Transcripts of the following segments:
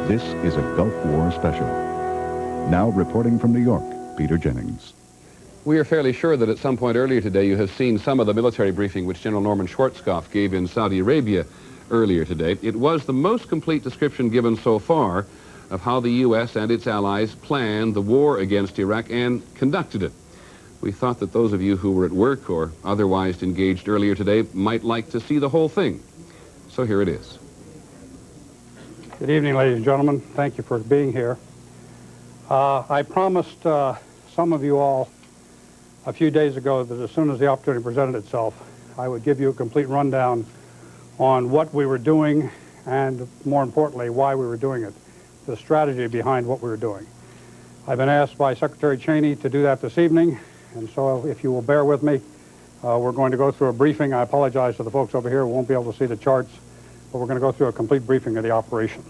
This is a Gulf War special. Now reporting from New York, Peter Jennings. We are fairly sure that at some point earlier today you have seen some of the military briefing which General Norman Schwarzkopf gave in Saudi Arabia earlier today. It was the most complete description given so far of how the U.S. and its allies planned the war against Iraq and conducted it. We thought that those of you who were at work or otherwise engaged earlier today might like to see the whole thing. So here it is. Good evening, ladies and gentlemen. Thank you for being here. I promised some of you all a few days ago that as soon as the opportunity presented itself, I would give you a complete rundown on what we were doing and, more importantly, why we were doing it, the strategy behind what we were doing. I've been asked by Secretary Cheney to do that this evening, and so if you will bear with me, we're going to go through a briefing. I apologize to the folks over here who won't be able to see the charts, but we're going to go through a complete briefing of the operation.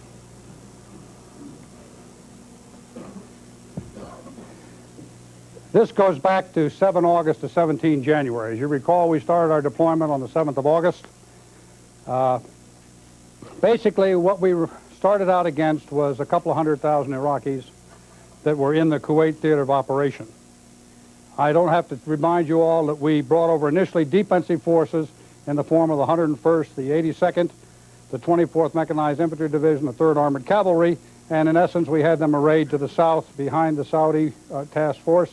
This goes back to 7 August to 17 January. As you recall, we started our deployment on the 7th of August. Basically, what we started out against was a couple of 100,000 Iraqis that were in the Kuwait theater of operation. I don't have to remind you all that we brought over initially defensive forces in the form of the 101st, the 82nd, the 24th Mechanized Infantry Division, the 3rd Armored Cavalry, and in essence we had them arrayed to the south behind the Saudi task force.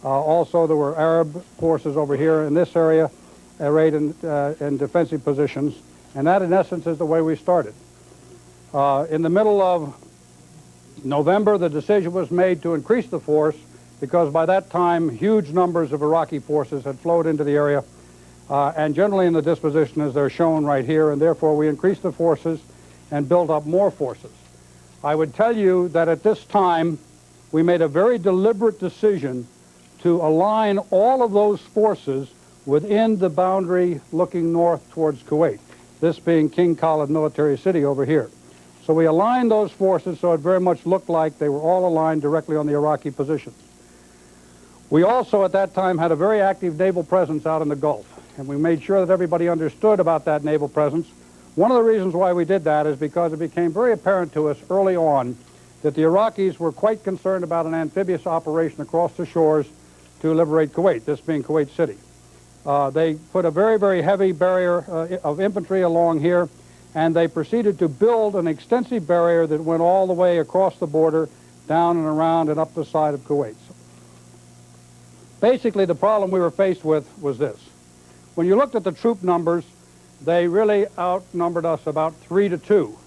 Also, there were Arab forces over here in this area, arrayed in defensive positions, and that, in essence, is the way we started. In the middle of November, the decision was made to increase the force because by that time, huge numbers of Iraqi forces had flowed into the area, and generally in the disposition as they're shown right here, and therefore we increased the forces and built up more forces. I would tell you that at this time, we made a very deliberate decision to align all of those forces within the boundary looking north towards Kuwait, this being King Khalid Military City over here. So we aligned those forces so it very much looked like they were all aligned directly on the Iraqi positions. We also at that time had a very active naval presence out in the Gulf, and we made sure that everybody understood about that naval presence. One of the reasons why we did that is because it became very apparent to us early on that the Iraqis were quite concerned about an amphibious operation across the shores to liberate Kuwait, this being Kuwait City. They put a very, very heavy barrier of infantry along here, and they proceeded to build an extensive barrier that went all the way across the border, down and around and up the side of Kuwait. Basically, the problem we were faced with was this. When you looked at the troop numbers, they really outnumbered us about 3 to 2.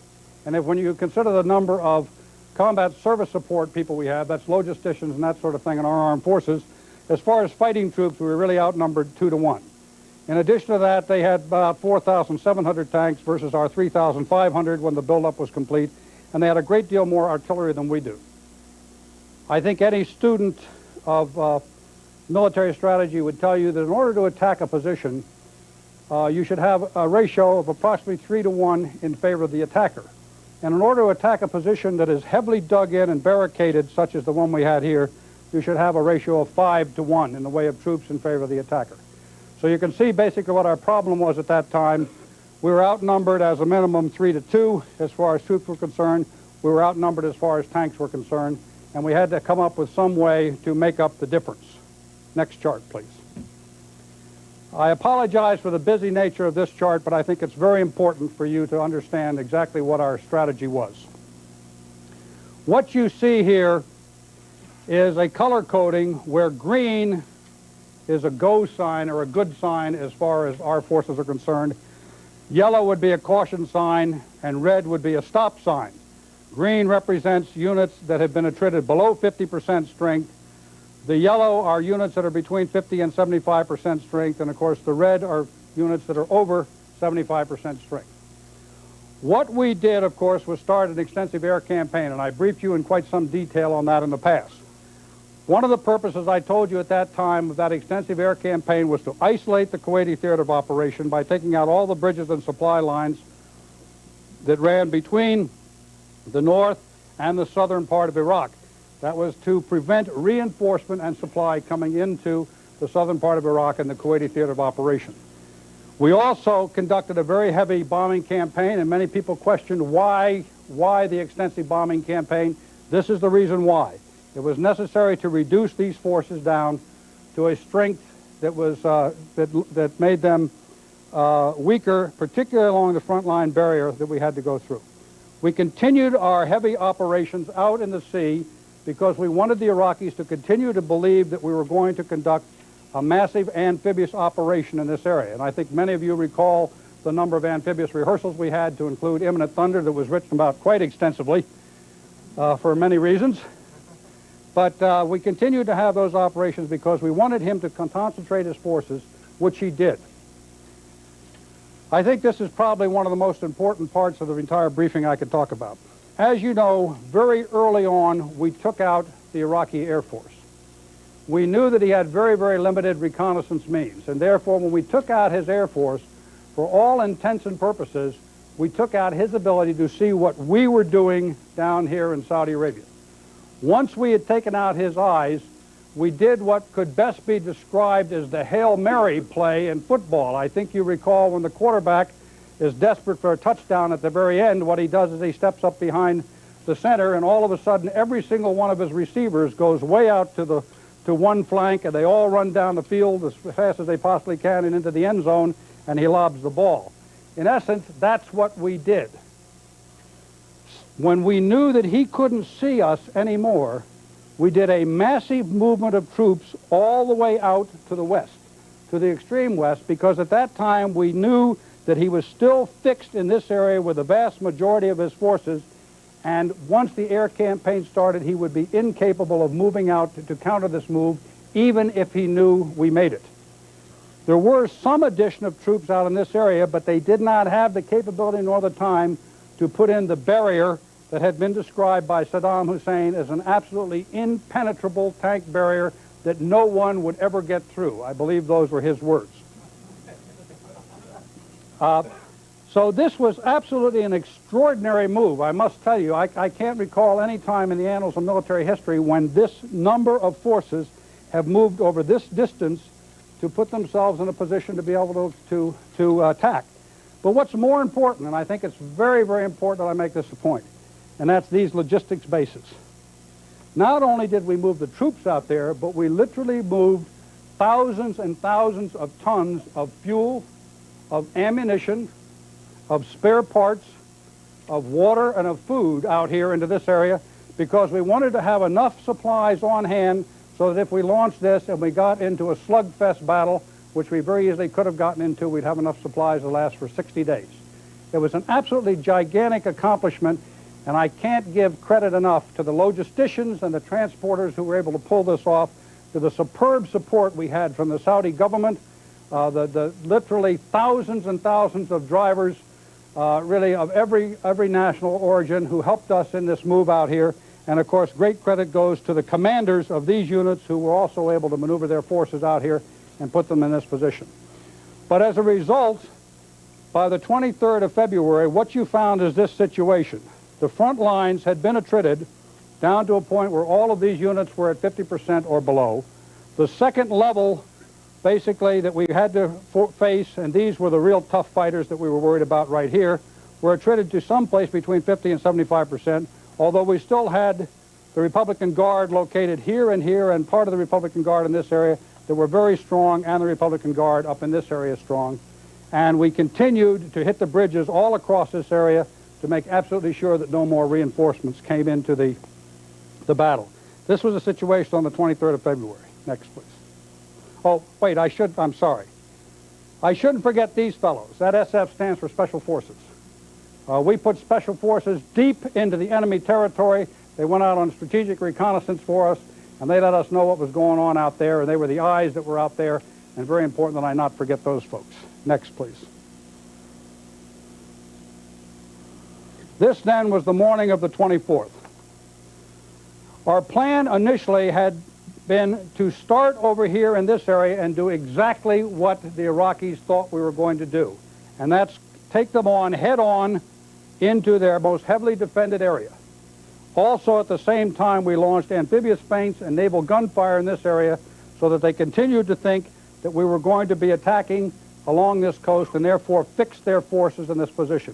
And when you consider the number of combat service support people we have, that's logisticians and that sort of thing in our armed forces, as far as fighting troops, we were really outnumbered 2 to 1. In addition to that, they had about 4,700 tanks versus our 3,500 when the buildup was complete, and they had a great deal more artillery than we do. I think any student of military strategy would tell you that in order to attack a position, you should have a ratio of approximately 3 to 1 in favor of the attacker. And in order to attack a position that is heavily dug in and barricaded, such as the one we had here, you should have a ratio of 5 to 1 in the way of troops in favor of the attacker. So you can see basically what our problem was at that time. We were outnumbered as a minimum 3 to 2 as far as troops were concerned. We were outnumbered as far as tanks were concerned, and we had to come up with some way to make up the difference. Next chart, please. I apologize for the busy nature of this chart, but I think it's very important for you to understand exactly what our strategy was. What you see here is a color coding where green is a go sign or a good sign as far as our forces are concerned. Yellow would be a caution sign, and red would be a stop sign. Green represents units that have been attrited below 50% strength. The yellow are units that are between 50 and 75% strength, and of course the red are units that are over 75% strength. What we did, of course, was start an extensive air campaign, and I briefed you in quite some detail on that in the past. One of the purposes I told you at that time of that extensive air campaign was to isolate the Kuwaiti theater of operation by taking out all the bridges and supply lines that ran between the north and the southern part of Iraq. That was to prevent reinforcement and supply coming into the southern part of Iraq and the Kuwaiti theater of operation. We also conducted a very heavy bombing campaign, and many people questioned why why the extensive bombing campaign. This is the reason why. It was necessary to reduce these forces down to a strength that was that made them weaker, particularly along the front line barrier that we had to go through. We continued our heavy operations out in the sea because we wanted the Iraqis to continue to believe that we were going to conduct a massive amphibious operation in this area. And I think many of you recall the number of amphibious rehearsals we had, to include Imminent Thunder, that was written about quite extensively for many reasons. But we continued to have those operations because we wanted him to concentrate his forces, which he did. I think this is probably one of the most important parts of the entire briefing I could talk about. As you know, very early on, we took out the Iraqi Air Force. We knew that he had very, very limited reconnaissance means, and therefore when we took out his Air Force, for all intents and purposes, we took out his ability to see what we were doing down here in Saudi Arabia. Once we had taken out his eyes, we did what could best be described as the Hail Mary play in football. I think you recall when the quarterback is desperate for a touchdown at the very end, what he does is he steps up behind the center, and all of a sudden every single one of his receivers goes way out to one flank, and they all run down the field as fast as they possibly can and into the end zone, and he lobs the ball. In essence, that's what we did. When we knew that he couldn't see us anymore, we did a massive movement of troops all the way out to the west, to the extreme west, because at that time we knew that he was still fixed in this area with the vast majority of his forces, and once the air campaign started, he would be incapable of moving out to counter this move, even if he knew we made it. There were some addition of troops out in this area, but they did not have the capability nor the time to put in the barrier that had been described by Saddam Hussein as an absolutely impenetrable tank barrier that no one would ever get through. I believe those were his words. So this was absolutely an extraordinary move, I must tell you. I can't recall any time in the annals of military history when this number of forces have moved over this distance to put themselves in a position to be able to attack. But what's more important, and I think it's very, very important that I make this a point, and that's these logistics bases. Not only did we move the troops out there, but we literally moved thousands and thousands of tons of fuel, of ammunition, of spare parts, of water, and of food out here into this area, because we wanted to have enough supplies on hand so that if we launched this and we got into a slugfest battle, which we very easily could have gotten into, we'd have enough supplies to last for 60 days. It was an absolutely gigantic accomplishment, and I can't give credit enough to the logisticians and the transporters who were able to pull this off, to the superb support we had from the Saudi government, the literally thousands and thousands of drivers, really of every national origin, who helped us in this move out here. And of course, great credit goes to the commanders of these units who were also able to maneuver their forces out here and put them in this position. But as a result, by the 23rd of February, what you found is this situation. The front lines had been attrited down to a point where all of these units were at 50% or below. The second level, basically, that we had to face, and these were the real tough fighters that we were worried about right here, were attrited to someplace between 50 and 75%, although we still had the Republican Guard located here, and part of the Republican Guard in this area that were very strong, and the Republican Guard up in this area strong. And we continued to hit the bridges all across this area to make absolutely sure that no more reinforcements came into the battle. This was a situation on the 23rd of February. Next, please. Oh, wait, I'm sorry. I shouldn't forget these fellows. That SF stands for Special Forces. We put Special Forces deep into the enemy territory. They went out on strategic reconnaissance for us, and they let us know what was going on out there, and they were the eyes that were out there, and very important that I not forget those folks. Next, please. This then was the morning of the 24th. Our plan initially had been to start over here in this area and do exactly what the Iraqis thought we were going to do, and that's take them on head-on into their most heavily defended area. Also, at the same time, we launched amphibious feints and naval gunfire in this area so that they continued to think that we were going to be attacking along this coast and therefore fix their forces in this position.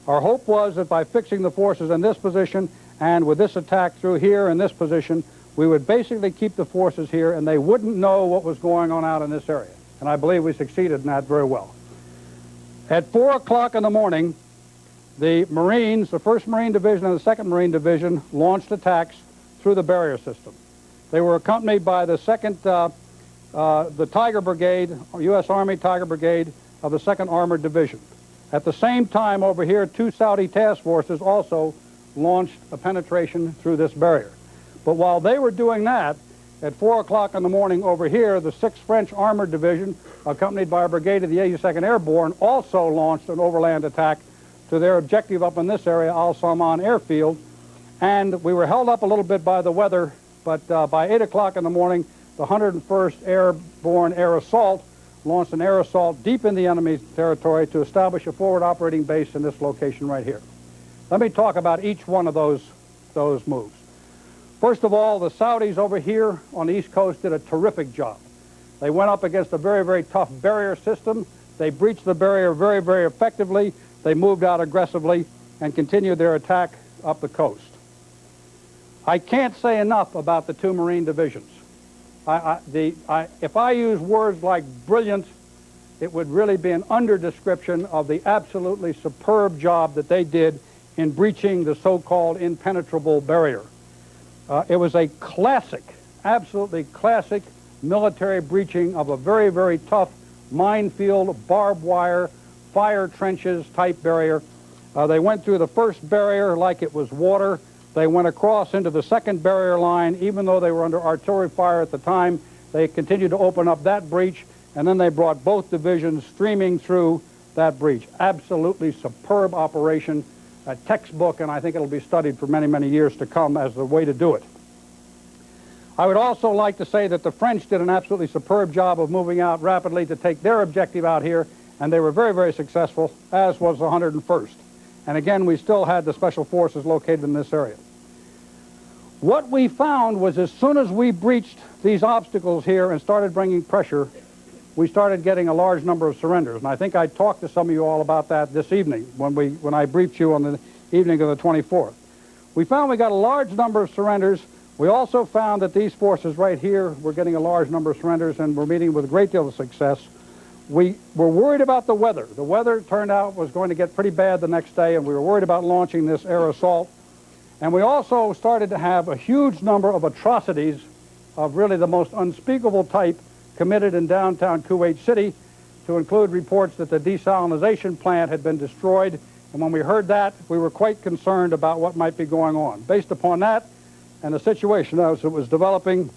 Our hope was that by fixing the forces in this position and with this attack through here in this position, we would basically keep the forces here and they wouldn't know what was going on out in this area. And I believe we succeeded in that very well. At 4 o'clock in the morning, the Marines, the 1st Marine Division and the 2nd Marine Division, launched attacks through the barrier system. They were accompanied by the the Tiger Brigade, U.S. Army Tiger Brigade of the 2nd Armored Division. At the same time over here, 2 Saudi task forces also launched a penetration through this barrier. But while they were doing that, at 4 o'clock in the morning over here, the 6th French Armored Division, accompanied by a brigade of the 82nd Airborne, also launched an overland attack to their objective up in this area, Al Salman Airfield. And we were held up a little bit by the weather, but by 8 o'clock in the morning, the 101st Airborne Air Assault launched an air assault deep in the enemy territory to establish a forward operating base in this location right here. Let me talk about each one of those moves. First of all, the Saudis over here on the East Coast did a terrific job. They went up against a very, very tough barrier system. They breached the barrier very, very effectively. They moved out aggressively and continued their attack up the coast. I can't say enough about the 2 Marine divisions. If I use words like brilliant, it would really be an under-description of the absolutely superb job that they did in breaching the so-called impenetrable barrier. It was a classic, absolutely classic military breaching of a very, very tough minefield, barbed wire, fire trenches type barrier. They went through the first barrier like it was water. They went across into the 2nd barrier line. Even though they were under artillery fire at the time, they continued to open up that breach, and then they brought both divisions streaming through that breach. Absolutely superb operation. A textbook, and I think it'll be studied for many, many years to come as the way to do it. I would also like to say that the French did an absolutely superb job of moving out rapidly to take their objective out here, and they were very, very successful, as was the 101st. And again, we still had the special forces located in this area. What we found was as soon as we breached these obstacles here and started bringing pressure, we started getting a large number of surrenders. And I think I talked to some of you all about that this evening when I briefed you on the evening of the 24th. We found we got a large number of surrenders. We also found that these forces right here were getting a large number of surrenders and were meeting with a great deal of success. We were worried about the weather. The weather turned out was going to get pretty bad the next day, and we were worried about launching this air assault. And we also started to have a huge number of atrocities of really the most unspeakable type committed in downtown Kuwait City, to include reports that the desalinization plant had been destroyed. And when we heard that, we were quite concerned about what might be going on. Based upon that and the situation as it was developing,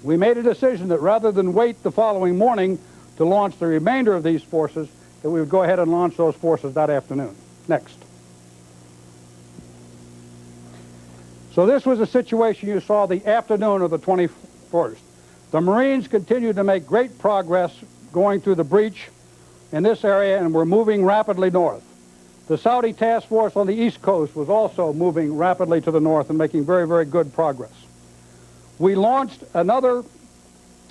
we made a decision that rather than wait the following morning to launch the remainder of these forces, that we would go ahead and launch those forces that afternoon. Next. So this was a situation you saw the afternoon of the 21st. The Marines continued to make great progress going through the breach in this area and were moving rapidly north. The Saudi task force on the East Coast was also moving rapidly to the north and making very, very good progress. We launched another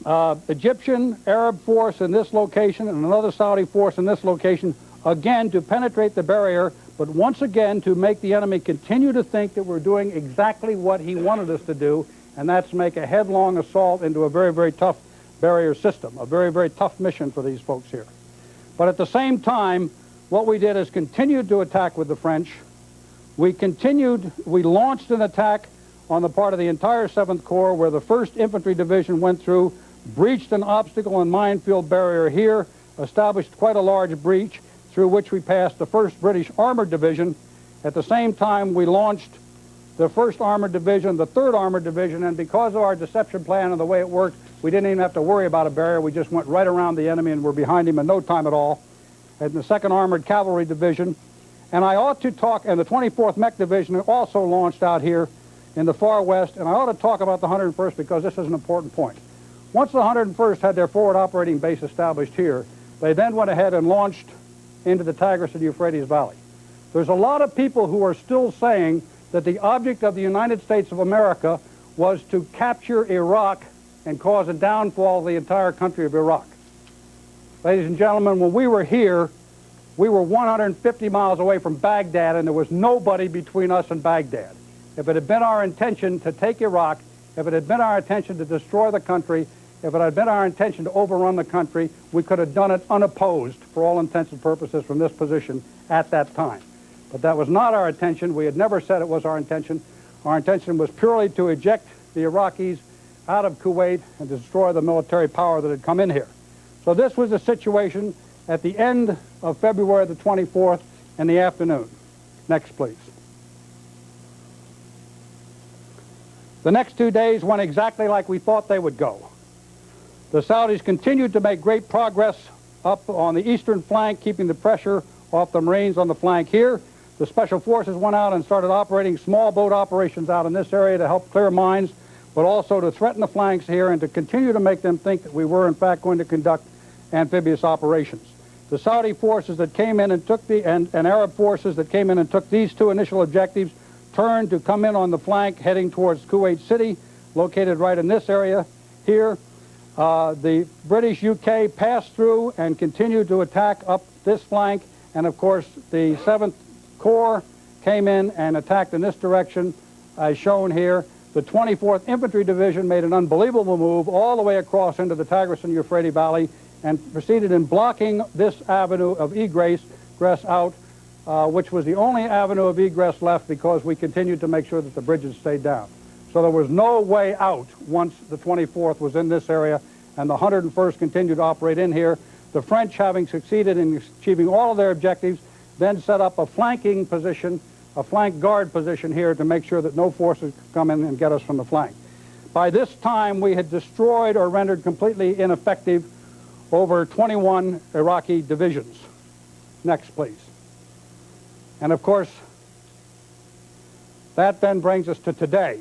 Egyptian Arab force in this location and another Saudi force in this location, again to penetrate the barrier, but once again to make the enemy continue to think that we're doing exactly what he wanted us to do, and that's make a headlong assault into a very, very tough barrier system, a very, very tough mission for these folks here. But at the same time, what we did is continued to attack with the French. We launched an attack on the part of the entire 7th Corps where the 1st Infantry Division went through, breached an obstacle and minefield barrier here, established quite a large breach through which we passed the 1st British Armored Division. At the same time, we launched the 1st Armored Division, the 3rd Armored Division, and because of our deception plan and the way it worked, we didn't even have to worry about a barrier. We just went right around the enemy and were behind him in no time at all. And the 2nd Armored Cavalry Division. And I ought to talk, and the 24th Mech Division also launched out here in the far west, and I ought to talk about the 101st because this is an important point. Once the 101st had their forward operating base established here, they then went ahead and launched into the Tigris and Euphrates Valley. There's a lot of people who are still saying that the object of the United States of America was to capture Iraq and cause a downfall of the entire country of Iraq. Ladies and gentlemen, when we were here, We were 150 miles away from Baghdad, and there was nobody between us and Baghdad. If it had been our intention to take Iraq, if it had been our intention to destroy the country, if it had been our intention to overrun the country, we could have done it unopposed for all intents and purposes from this position at that time. But that was not our intention. We had never said it was our intention. Our intention was purely to eject the Iraqis out of Kuwait and destroy the military power that had come in here. So this was the situation at the end of February the 24th in the afternoon. Next, please. The next 2 days went exactly like we thought they would go. The Saudis continued to make great progress up on the eastern flank, keeping the pressure off the Marines on the flank here. The Special Forces went out and started operating small boat operations out in this area to help clear mines, but also to threaten the flanks here and to continue to make them think that we were, in fact, going to conduct amphibious operations. The Saudi forces that came in and took and Arab forces that came in and took these two initial objectives turned to come in on the flank heading towards Kuwait City, located right in this area here. The British UK passed through and continued to attack up this flank, and of course the 7th Corps came in and attacked in this direction as shown here. The 24th Infantry Division made an unbelievable move all the way across into the Tigris and Euphrates Valley and proceeded in blocking this avenue of egress out, which was the only avenue of egress left because we continued to make sure that the bridges stayed down. So there was no way out once the 24th was in this area, and the 101st continued to operate in here. The French, having succeeded in achieving all of their objectives, then set up a flanking position, a flank guard position here to make sure that no forces could come in and get us from the flank. By this time, we had destroyed or rendered completely ineffective over 21 Iraqi divisions. Next, please. And of course, that then brings us to today.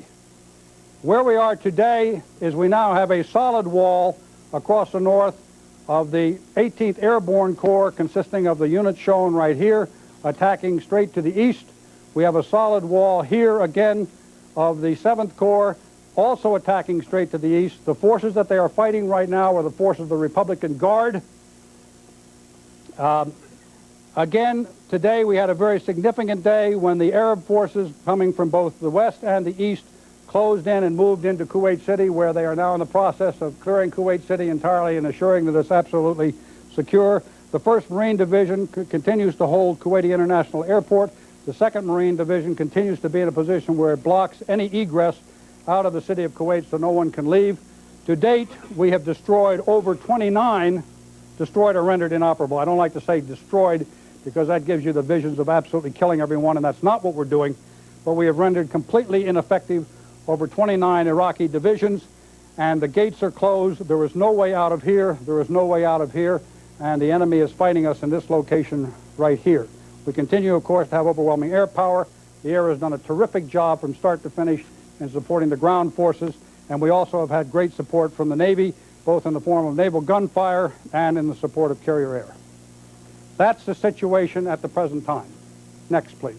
Where we are today is we now have a solid wall across the north of the 18th Airborne Corps, consisting of the units shown right here, attacking straight to the east. We have a solid wall here again of the 7th Corps, also attacking straight to the east. The forces that they are fighting right now are the forces of the Republican Guard. Again, today we had a very significant day when the Arab forces coming from both the west and the east closed in and moved into Kuwait City, where they are now in the process of clearing Kuwait City entirely and assuring that it's absolutely secure. The 1st Marine Division continues to hold Kuwaiti International Airport. The 2nd Marine Division continues to be in a position where it blocks any egress out of the city of Kuwait so no one can leave. To date, we have destroyed over 29, destroyed or rendered inoperable. I don't like to say destroyed because that gives you the visions of absolutely killing everyone, and that's not what we're doing. But we have rendered completely ineffective over 29 Iraqi divisions, and the gates are closed. There is no way out of here. There is no way out of here, and the enemy is fighting us in this location right here. We continue, of course, to have overwhelming air power. The air has done a terrific job from start to finish in supporting the ground forces, and we also have had great support from the Navy, both in the form of naval gunfire and in the support of carrier air. That's the situation at the present time. Next, please.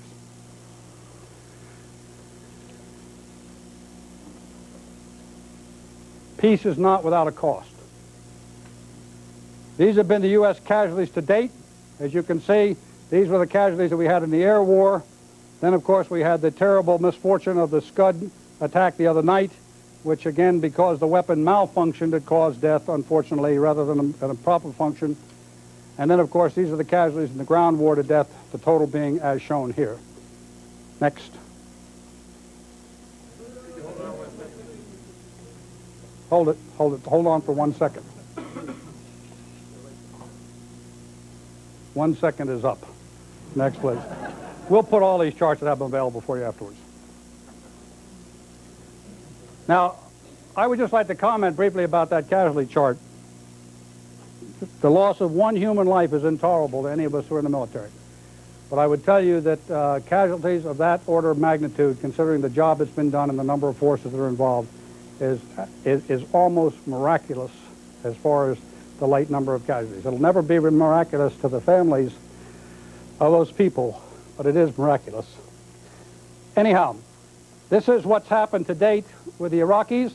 Peace is not without a cost. These have been the U.S. casualties to date. As you can see, these were the casualties that we had in the air war. Then, of course, we had the terrible misfortune of the Scud attack the other night, which, again, because the weapon malfunctioned, it caused death, unfortunately, rather than a proper function. And then, of course, these are the casualties in the ground war to death, the total being as shown here. Next. Hold it, hold on for 1 second. 1 second is up. Next, please. We'll put all these charts that have them available for you afterwards. Now, I would just like to comment briefly about that casualty chart. The loss of one human life is intolerable to any of us who are in the military. But I would tell you that casualties of that order of magnitude, considering the job that's been done and the number of forces that are involved, is almost miraculous as far as the light number of casualties. It'll never be miraculous to the families of those people, but it is miraculous. Anyhow, this is what's happened to date with the Iraqis.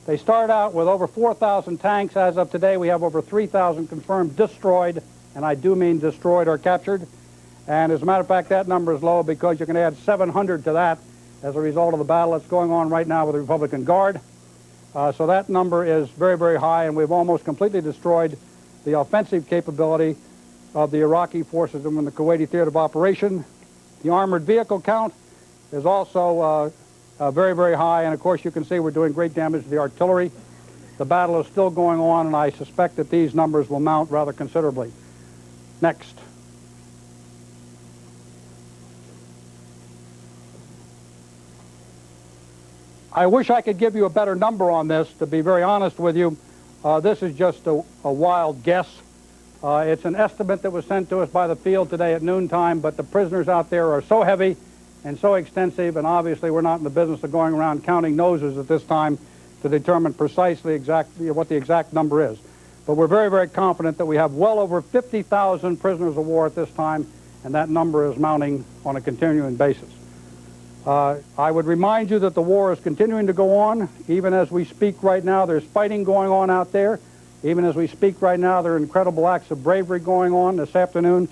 They started out with over 4,000 tanks. As of today, we have over 3,000 confirmed destroyed and I do mean destroyed or captured. And as a matter of fact, that number is low because you can add 700 to that as a result of the battle that's going on right now with the Republican Guard. So that number is very, very high, and we've almost completely destroyed the offensive capability of the Iraqi forces in the Kuwaiti theater of operation. The armored vehicle count is also very, very high, and of course you can see we're doing great damage to the artillery. The battle is still going on, and I suspect that these numbers will mount rather considerably. Next. I wish I could give you a better number on this. To be very honest with you, this is just a wild guess. It's an estimate that was sent to us by the field today at noontime, but the prisoners out there are so heavy and so extensive, and obviously we're not in the business of going around counting noses at this time to determine precisely exactly what the exact number is. But we're very, very confident that we have well over 50,000 prisoners of war at this time, and that number is mounting on a continuing basis. I would remind you that the war is continuing to go on. Even as we speak right now, there's fighting going on out there. Even as we speak right now, there are incredible acts of bravery going on. This afternoon,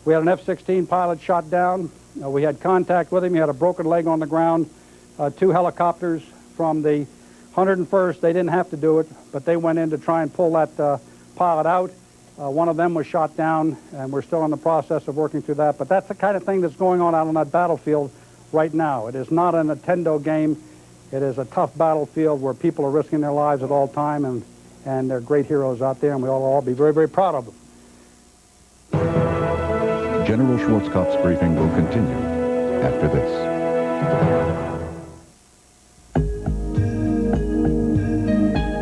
we had an F-16 pilot shot down. We had contact with him. He had a broken leg on the ground. 2 helicopters from the 101st, they didn't have to do it, but they went in to try and pull that pilot out. One of them was shot down, and we're still in the process of working through that. But that's the kind of thing that's going on out on that battlefield right now. It is not a Nintendo game. It is a tough battlefield where people are risking their lives at all time, and they're great heroes out there, and we all be very, very proud of them. General Schwarzkopf's briefing will continue after this.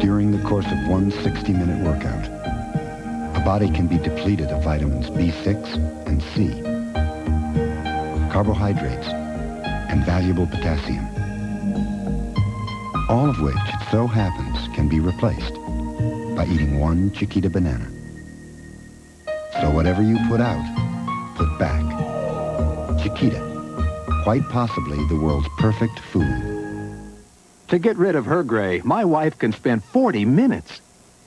During the course of one 60-minute workout, a body can be depleted of vitamins B6 and C, carbohydrates, and valuable potassium, all of which, it so happens, can be replaced by eating one Chiquita banana. So whatever you put out, put back. Chiquita, quite possibly the world's perfect food. To get rid of her gray, my wife can spend 40 minutes.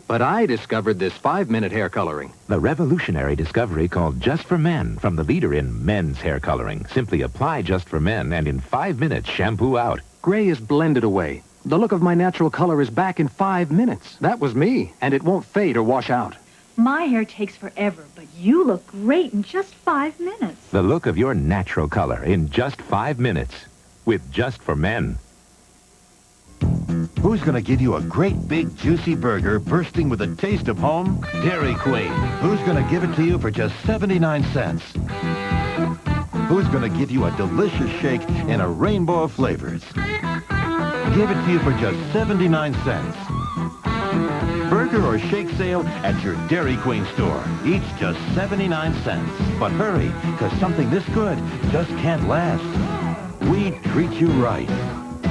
But I discovered this 5-minute hair coloring. The revolutionary discovery called Just for Men from the leader in men's hair coloring. Simply apply Just for Men and in 5 minutes shampoo out. Gray is blended away. The look of my natural color is back in 5 minutes. That was me, and it won't fade or wash out. My hair takes forever, but you look great in just 5 minutes. The look of your natural color in just 5 minutes with Just for Men. Who's going to give you a great big juicy burger bursting with a taste of home? Dairy Queen. Who's going to give it to you for just 79 cents? Who's going to give you a delicious shake in a rainbow of flavors? Give it to you for just 79 cents. Burger or shake sale at your Dairy Queen store. Each just 79 cents. But hurry, because something this good just can't last. We treat you right.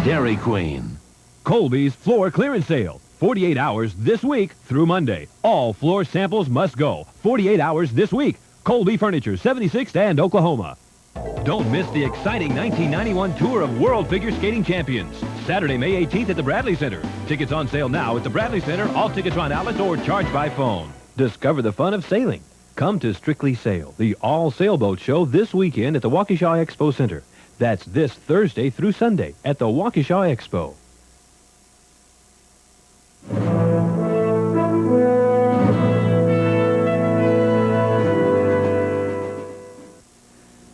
Dairy Queen. Colby's floor clearance sale. 48 hours this week through Monday. All floor samples must go. 48 hours this week. Colby Furniture, 76th and Oklahoma. Don't miss the exciting 1991 tour of World Figure Skating Champions. Saturday, May 18th at the Bradley Center. Tickets on sale now at the Bradley Center, all tickets on outlets or charged by phone. Discover the fun of sailing. Come to Strictly Sail, the all sailboat show this weekend at the Waukesha Expo Center. That's this Thursday through Sunday at the Waukesha Expo.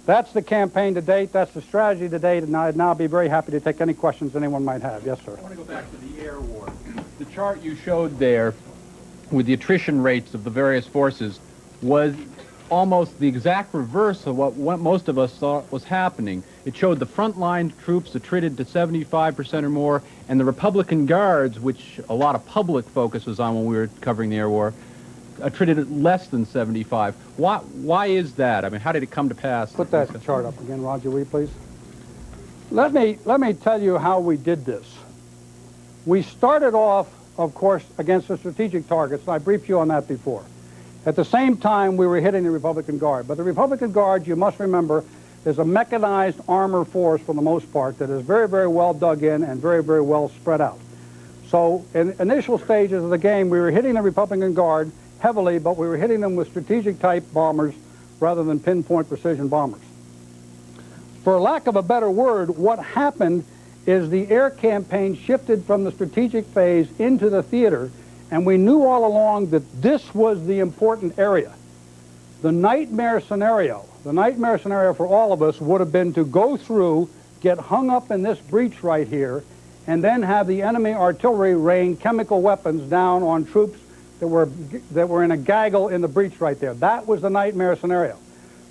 That's the campaign to date. That's the strategy to date, and I'd now be very happy to take any questions anyone might have. Yes, sir. I want to go back to the air war. The chart you showed there with the attrition rates of the various forces was almost the exact reverse of what most of us thought was happening. It showed the frontline troops attrited to 75% or more, and the Republican Guards, which a lot of public focus was on when we were covering the air war, attrited at less than 75. Why is that? I mean, how did it come to pass? Put that chart up again, Roger, will you please? Let me tell you how we did this. We started off, of course, against the strategic targets, and I briefed you on that before. At the same time, we were hitting the Republican Guard. But the Republican Guard, you must remember, is a mechanized armor force for the most part that is very, very well dug in and very, very well spread out. So in initial stages of the game, we were hitting the Republican Guard, heavily, but we were hitting them with strategic-type bombers rather than pinpoint precision bombers. For lack of a better word, what happened is the air campaign shifted from the strategic phase into the theater, and we knew all along that this was the important area. The nightmare scenario for all of us would have been to go through, get hung up in this breach right here, and then have the enemy artillery rain chemical weapons down on troops that were in a gaggle in the breach right there. That was the nightmare scenario.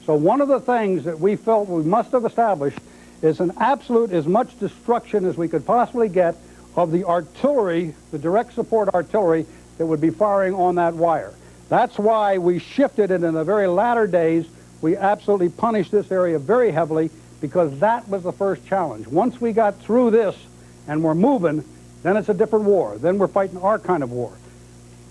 So one of the things that we felt we must have established is an absolute as much destruction as we could possibly get of the artillery, the direct support artillery that would be firing on that wire. That's why we shifted it in the very latter days. We absolutely punished this area very heavily because that was the first challenge. Once we got through this and we're moving, then it's a different war. Then we're fighting our kind of war.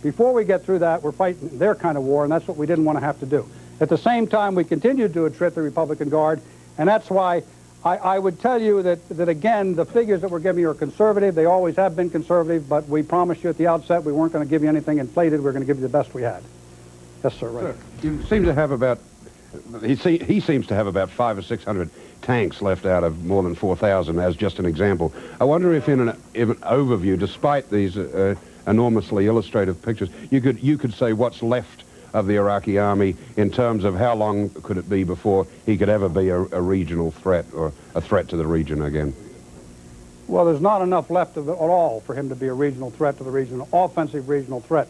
Before we get through that, we're fighting their kind of war, and that's what we didn't want to have to do. At the same time, we continued to attrit the Republican Guard, and that's why I would tell you that again, the figures that we're giving you are conservative. They always have been conservative, but we promised you at the outset we weren't going to give you anything inflated. We're going to give you the best we had. Yes, sir. Right. Sir, you seem to have about, he seems to have about 500 or 600 tanks left out of more than 4,000 as just an example. I wonder if in an overview, despite these enormously illustrative pictures, you could say what's left of the Iraqi army in terms of how long could it be before he could ever be a regional threat or a threat to the region again? Well, there's not enough left of it at all for him to be a regional threat to the region, an offensive regional threat.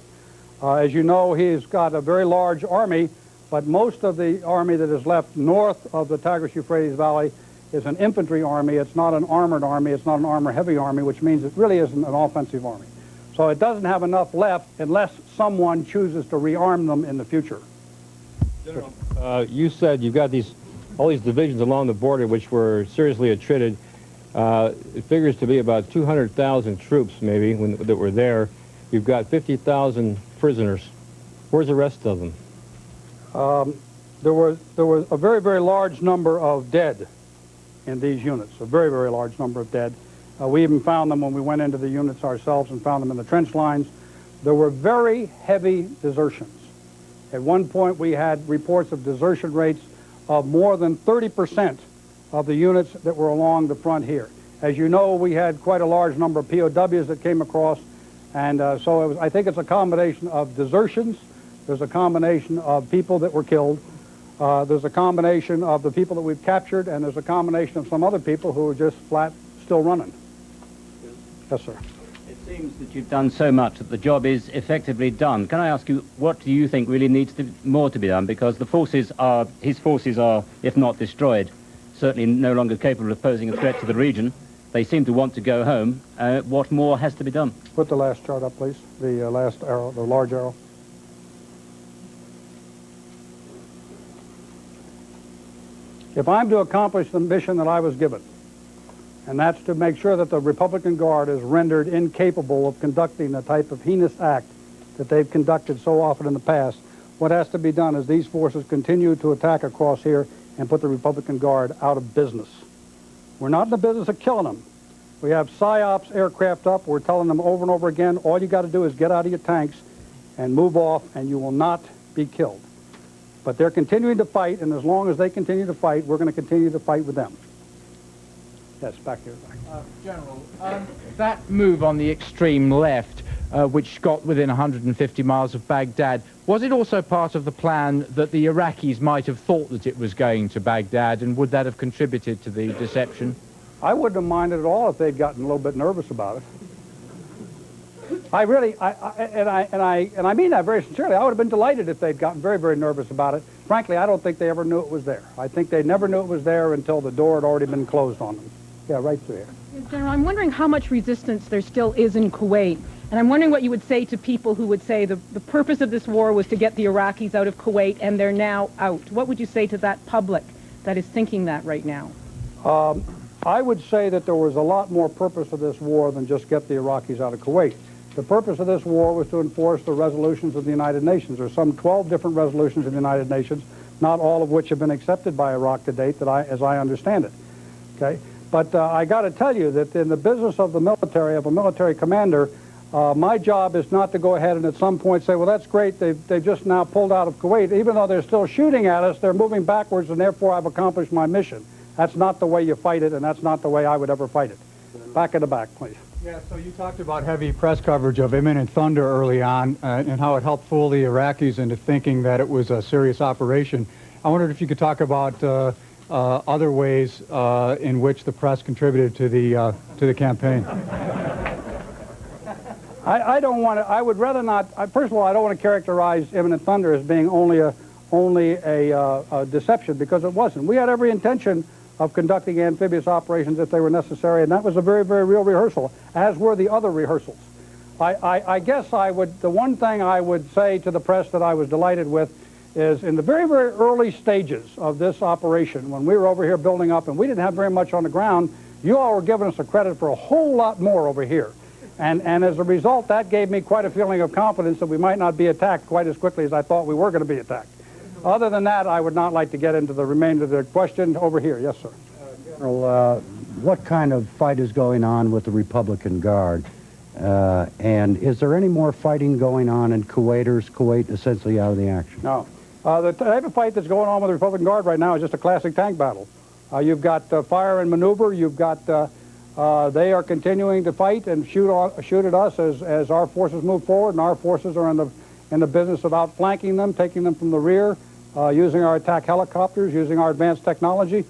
As you know, he's got a very large army, but most of the army that is left north of the Tigris-Euphrates Valley is an infantry army. It's not an armored army. It's not an armor-heavy army, which means it really isn't an offensive army. So it doesn't have enough left unless someone chooses to rearm them in the future. General, you said you've got all these divisions along the border which were seriously attrited. It figures to be about 200,000 troops maybe that were there. You've got 50,000 prisoners. Where's the rest of them? There was a very, very large number of dead in these units, a very, very large number of dead. We even found them when we went into the units ourselves and found them in the trench lines. There were very heavy desertions. At one point, we had reports of desertion rates of more than 30% of the units that were along the front here. As you know, we had quite a large number of POWs that came across, and so I think it's a combination of desertions. There's a combination of people that were killed. There's a combination of the people that we've captured, and there's a combination of some other people who are just flat still running. Yes, sir. It seems that you've done so much that the job is effectively done. Can I ask you, what do you think really needs more to be done? Because his forces are, if not destroyed, certainly no longer capable of posing a threat to the region. They seem to want to go home. What more has to be done? Put the last chart up, please. The last arrow, the large arrow. If I'm to accomplish the mission that I was given, and that's to make sure that the Republican Guard is rendered incapable of conducting the type of heinous act that they've conducted so often in the past, what has to be done is these forces continue to attack across here and put the Republican Guard out of business. We're not in the business of killing them. We have PSYOPs aircraft up. We're telling them over and over again, all you got to do is get out of your tanks and move off, and you will not be killed. But they're continuing to fight, and as long as they continue to fight, we're going to continue to fight with them. Yes, back here. General, that move on the extreme left, which got within 150 miles of Baghdad, was it also part of the plan that the Iraqis might have thought that it was going to Baghdad, and would that have contributed to the deception? I wouldn't have minded at all if they'd gotten a little bit nervous about it. I really, and I mean that very sincerely. I would have been delighted if they'd gotten very, very nervous about it. Frankly, I don't think they ever knew it was there. I think they never knew it was there until the door had already been closed on them. Yeah, right through here. General, I'm wondering how much resistance there still is in Kuwait. And I'm wondering what you would say to people who would say the purpose of this war was to get the Iraqis out of Kuwait, and they're now out. What would you say to that public that is thinking that right now? I would say that there was a lot more purpose of this war than just get the Iraqis out of Kuwait. The purpose of this war was to enforce the resolutions of the United Nations. There's some 12 different resolutions of the United Nations, not all of which have been accepted by Iraq to date, as I understand it. Okay? But I got to tell you that in the business of the military, of a military commander, My job is not to go ahead and at some point say, well, that's great, they've just now pulled out of Kuwait. Even though they're still shooting at us, they're moving backwards, and therefore I've accomplished my mission. That's not the way you fight it, and that's not the way I would ever fight it. Back in the back, please. Yeah, so you talked about heavy press coverage of imminent thunder early on and how it helped fool the Iraqis into thinking that it was a serious operation. I wondered if you could talk about other ways in which the press contributed to the campaign. I don't want to. I would rather not. First of all, I don't want to characterize imminent thunder as being only a deception, because it wasn't. We had every intention of conducting amphibious operations if they were necessary, and that was a very, very real rehearsal, as were the other rehearsals. I guess I would. The one thing I would say to the press that I was delighted with is in the very, very early stages of this operation, when we were over here building up and we didn't have very much on the ground, you all were giving us a credit for a whole lot more over here. And as a result, that gave me quite a feeling of confidence that we might not be attacked quite as quickly as I thought we were going to be attacked. Other than that, I would not like to get into the remainder of the question. Over here. Yes, sir. General, what kind of fight is going on with the Republican Guard? And is there any more fighting going on in Kuwait, or is Kuwait essentially out of the action? No. The type of fight that's going on with the Republican Guard right now is just a classic tank battle. You've got fire and maneuver. You've got they are continuing to fight and shoot at us as our forces move forward, and our forces are in the business of outflanking them, taking them from the rear, using our attack helicopters, using our advanced technology.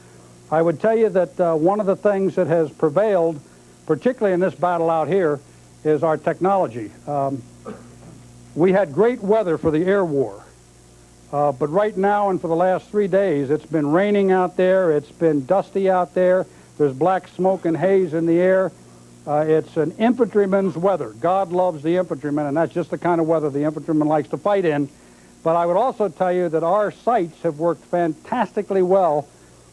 I would tell you that one of the things that has prevailed, particularly in this battle out here, is our technology. We had great weather for the air war. But right now and for the last 3 days, it's been raining out there, it's been dusty out there, there's black smoke and haze in the air. It's an infantryman's weather. God loves the infantryman, and that's just the kind of weather the infantryman likes to fight in. But I would also tell you that our sights have worked fantastically well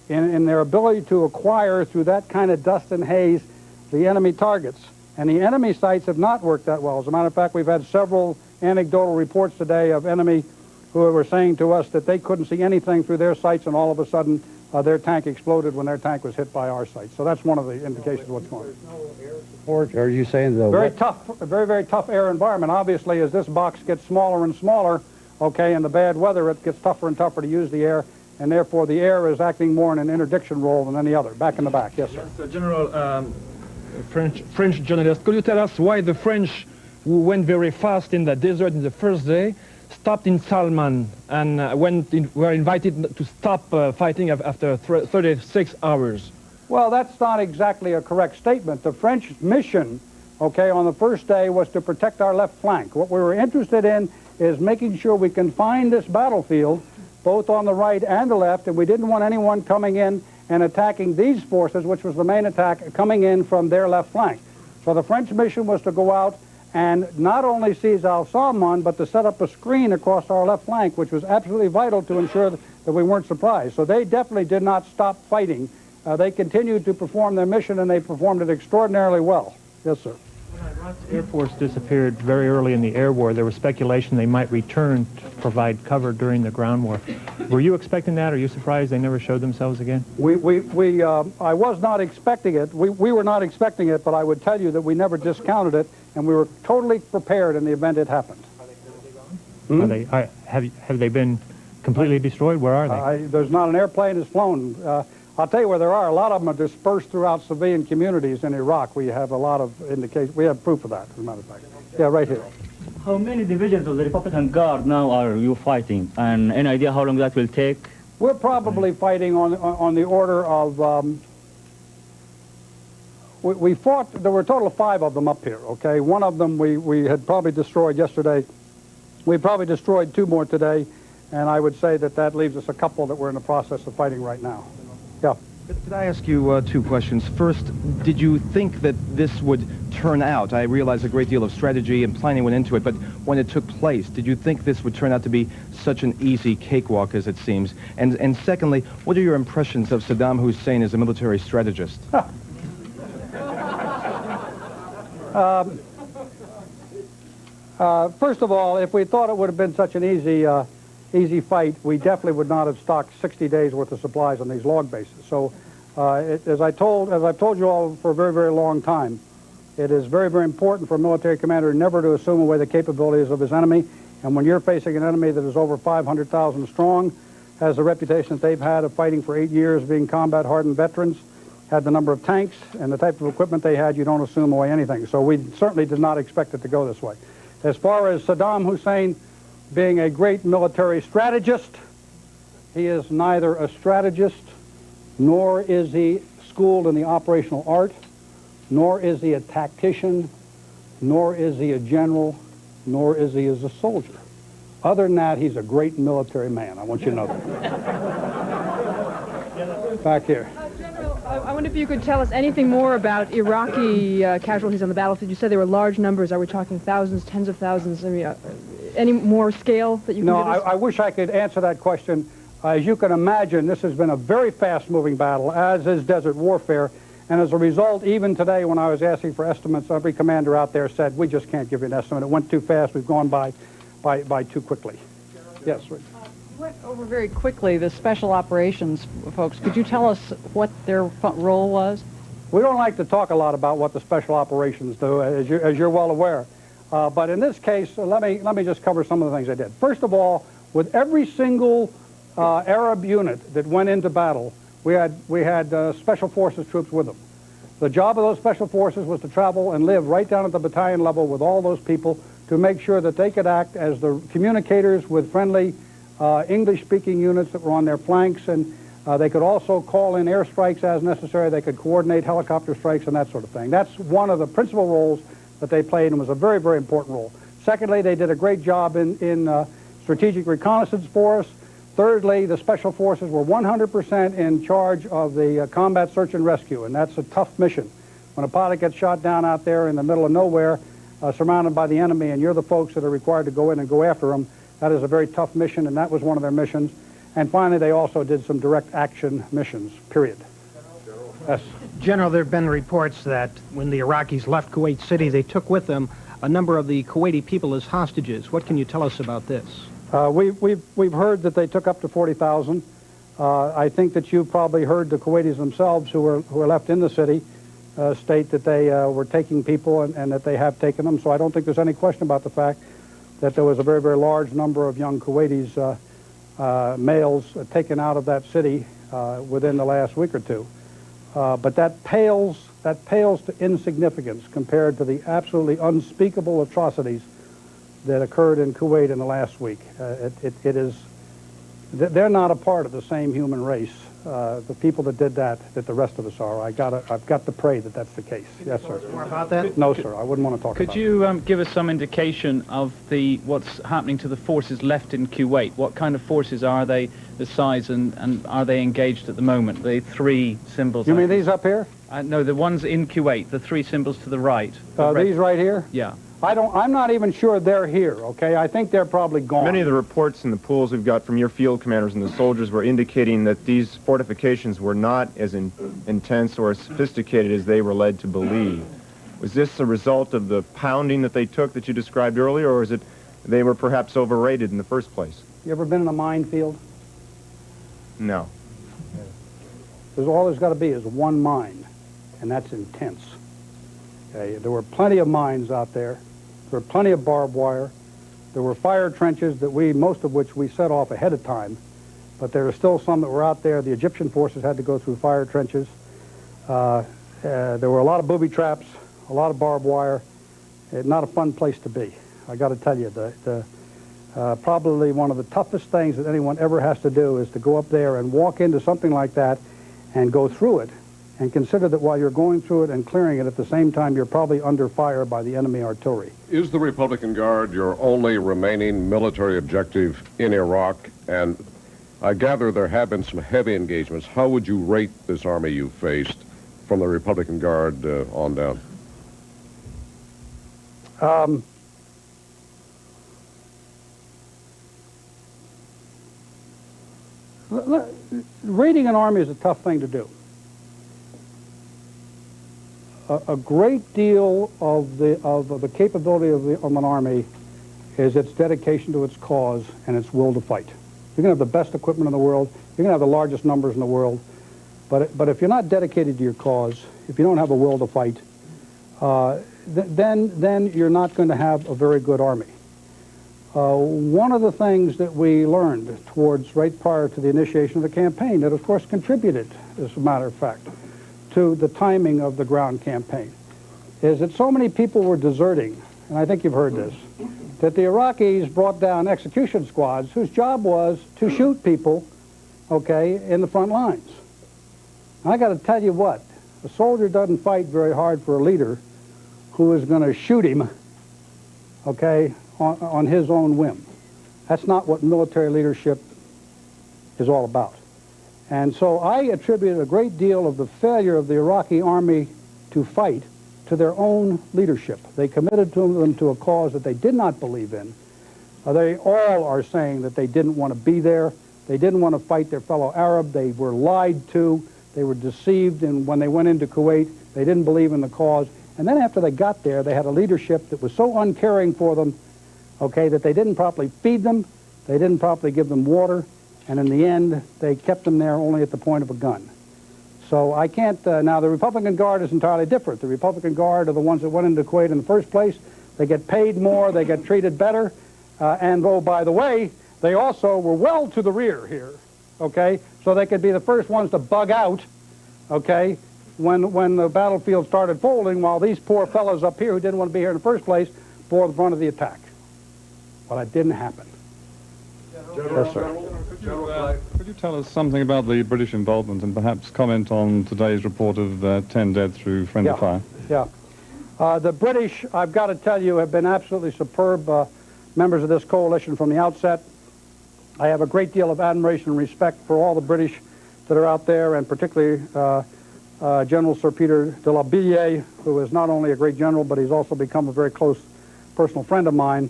in their ability to acquire, through that kind of dust and haze, the enemy targets. And the enemy sights have not worked that well. As a matter of fact, we've had several anecdotal reports today of enemy who were saying to us that they couldn't see anything through their sights, and all of a sudden their tank exploded when their tank was hit by our sights. So that's one of the indications of what's going on. Or are you saying the very tough, very, very tough air environment? Obviously, as this box gets smaller and smaller, okay, in the bad weather, it gets tougher and tougher to use the air, and therefore the air is acting more in an interdiction role than any other. Back in the back, yes, sir. Yes, General, French journalist, could you tell us why the French, who went very fast in the desert in the first day, stopped in Salman and were invited to stop fighting after 36 hours? Well, that's not exactly a correct statement. The French mission, okay, on the first day was to protect our left flank. What we were interested in is making sure we confine this battlefield, both on the right and the left, and we didn't want anyone coming in and attacking these forces, which was the main attack, coming in from their left flank. So the French mission was to go out and not only seize Al-Salman, but to set up a screen across our left flank, which was absolutely vital to ensure that we weren't surprised. So they definitely did not stop fighting. They continued to perform their mission, and they performed it extraordinarily well. Yes, sir. When Iraq's Air Force disappeared very early in the air war, there was speculation they might return to provide cover during the ground war. Were you expecting that? Are you surprised they never showed themselves again? I was not expecting it. We were not expecting it, but I would tell you that we never discounted it, and we were totally prepared in the event it happened. Have they been completely destroyed? Where are they? There's not an airplane that's flown. I'll tell you where there are. A lot of them are dispersed throughout civilian communities in Iraq. We have a lot of indications. We have proof of that, as a matter of fact. Yeah, right here. How many divisions of the Republican Guard now are you fighting? And any idea how long that will take? We're probably fighting on the order of... We fought, there were a total of 5 of them up here, okay? One of them we had probably destroyed yesterday. We probably destroyed 2 more today, and I would say that leaves us a couple that we're in the process of fighting right now. Yeah. Could I ask you 2 questions? First, did you think that this would turn out? I realize a great deal of strategy and planning went into it, but when it took place, did you think this would turn out to be such an easy cakewalk as it seems? And secondly, what are your impressions of Saddam Hussein as a military strategist? First of all, if we thought it would have been such an easy fight, we definitely would not have stocked 60 days worth of supplies on these log bases. So, as I've told you all for a very, very long time, It is very, very important for a military commander never to assume away the capabilities of his enemy. And when you're facing an enemy that is over 500,000 strong, has the reputation that they've had of fighting for 8 years, being combat-hardened veterans, had the number of tanks and the type of equipment they had, you don't assume away anything. So we certainly did not expect it to go this way. As far as Saddam Hussein being a great military strategist, he is neither a strategist, nor is he schooled in the operational art, nor is he a tactician, nor is he a general, nor is he as a soldier. Other than that, he's a great military man. I want you to know that. Back here. General, I wonder if you could tell us anything more about Iraqi casualties on the battlefield. You said there were large numbers. Are we talking thousands, tens of thousands? I mean, any more scale that you can give us? I wish I could answer that question. As you can imagine, this has been a very fast-moving battle, as is desert warfare. And as a result, even today, when I was asking for estimates, every commander out there said, we just can't give you an estimate. It went too fast. We've gone by too quickly. Yes, Rick. You went over very quickly the special operations folks. Could you tell us what their role was? We don't like to talk a lot about what the special operations do, as you're well aware. But in this case, let me just cover some of the things they did. First of all, with every single Arab unit that went into battle, we had special forces troops with them. The job of those special forces was to travel and live right down at the battalion level with all those people to make sure that they could act as the communicators with friendly English-speaking units that were on their flanks, and they could also call in airstrikes as necessary. They could coordinate helicopter strikes and that sort of thing. That's one of the principal roles that they played, and was a very, very important role. Secondly, they did a great job in strategic reconnaissance for us. Thirdly, the special forces were 100% in charge of the combat search and rescue, and that's a tough mission. When a pilot gets shot down out there in the middle of nowhere, surrounded by the enemy, and you're the folks that are required to go in and go after them, that is a very tough mission, and that was one of their missions. And finally, they also did some direct action missions, period. Yes. General, there have been reports that when the Iraqis left Kuwait City, they took with them a number of the Kuwaiti people as hostages. What can you tell us about this? We've heard that they took up to 40,000. I think that you've probably heard the Kuwaitis themselves who were left in the city state that they were taking people and that they have taken them. So I don't think there's any question about the fact that there was a very, very large number of young Kuwaitis, males, taken out of that city within the last week or two. But that pales to insignificance compared to the absolutely unspeakable atrocities that occurred in Kuwait in the last week. They're not a part of the same human race. The people that did that the rest of us are. I've got to pray that that's the case. Yes, sir. More about that? No, sir. I wouldn't want to talk about it. Could you give us some indication of what's happening to the forces left in Kuwait? What kind of forces are they, the size, and are they engaged at the moment? The three symbols. You mean these up here? No, the ones in Kuwait, the three symbols to the right. These right here? Yeah. I'm not even sure they're here, okay? I think they're probably gone. Many of the reports and the pools we've got from your field commanders and the soldiers were indicating that these fortifications were not as intense or as sophisticated as they were led to believe. Was this a result of the pounding that they took that you described earlier, or is it they were perhaps overrated in the first place? You ever been in a minefield? No. All there's got to be is one mine, and that's intense. Okay? There were plenty of mines out there. There were plenty of barbed wire. There were fire trenches that most of which we set off ahead of time, but there are still some that were out there. The Egyptian forces had to go through fire trenches. There were a lot of booby traps, a lot of barbed wire. Not a fun place to be. I got to tell you, probably one of the toughest things that anyone ever has to do is to go up there and walk into something like that and go through it, and consider that while you're going through it and clearing it, at the same time you're probably under fire by the enemy artillery. Is the Republican Guard your only remaining military objective in Iraq? And I gather there have been some heavy engagements. How would you rate this army you faced from the Republican Guard on down? Rating an army is a tough thing to do. A great deal of the capability of an army is its dedication to its cause and its will to fight. You can have the best equipment in the world, you can have the largest numbers in the world, but if you're not dedicated to your cause, if you don't have a will to fight, then you're not going to have a very good army. One of the things that we learned towards right prior to the initiation of the campaign that, of course, contributed, as a matter of fact, to the timing of the ground campaign is that so many people were deserting, and I think you've heard this, that the Iraqis brought down execution squads whose job was to shoot people, okay, in the front lines. I got to tell you what, a soldier doesn't fight very hard for a leader who is going to shoot him, okay, on his own whim. That's not what military leadership is all about. And so I attribute a great deal of the failure of the Iraqi army to fight to their own leadership. They committed them to a cause that they did not believe in. They all are saying that they didn't want to be there. They didn't want to fight their fellow Arab. They were lied to. They were deceived, and when they went into Kuwait, they didn't believe in the cause. And then after they got there, they had a leadership that was so uncaring for them, okay, that they didn't properly feed them, they didn't properly give them water, and in the end, they kept them there only at the point of a gun. So I can't, now the Republican Guard is entirely different. The Republican Guard are the ones that went into Kuwait in the first place. They get paid more, they get treated better, and oh, by the way, they also were well to the rear here, okay, so they could be the first ones to bug out, okay, when the battlefield started folding, while these poor fellows up here who didn't want to be here in the first place bore the brunt of the attack. Well, that didn't happen. Yes, sir. Could you tell us something about the British involvement and perhaps comment on today's report of 10 dead through friendly fire? Yeah. The British, I've got to tell you, have been absolutely superb members of this coalition from the outset. I have a great deal of admiration and respect for all the British that are out there, and particularly General Sir Peter de la Billière, who is not only a great general, but he's also become a very close personal friend of mine.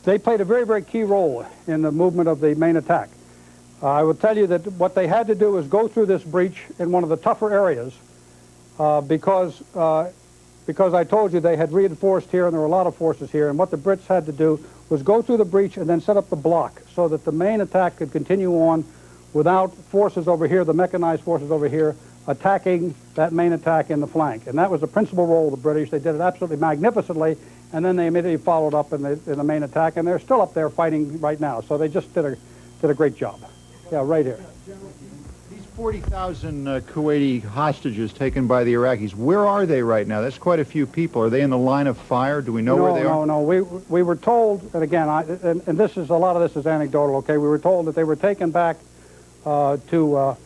They played a very, very key role in the movement of the main attack. I will tell you that what they had to do is go through this breach in one of the tougher areas because I told you they had reinforced here and there were a lot of forces here, and what the Brits had to do was go through the breach and then set up the block so that the main attack could continue on without forces over here, the mechanized forces over here, attacking that main attack in the flank. And that was the principal role of the British. They did it absolutely magnificently, and then they immediately followed up in the main attack, and they're still up there fighting right now. So they just did a great job. Yeah, right here. These 40,000 Kuwaiti hostages taken by the Iraqis, where are they right now? That's quite a few people. Are they in the line of fire? Do we know where they are? No. We were told, and again, and this is, a lot of this is anecdotal, okay? We were told that they were taken back to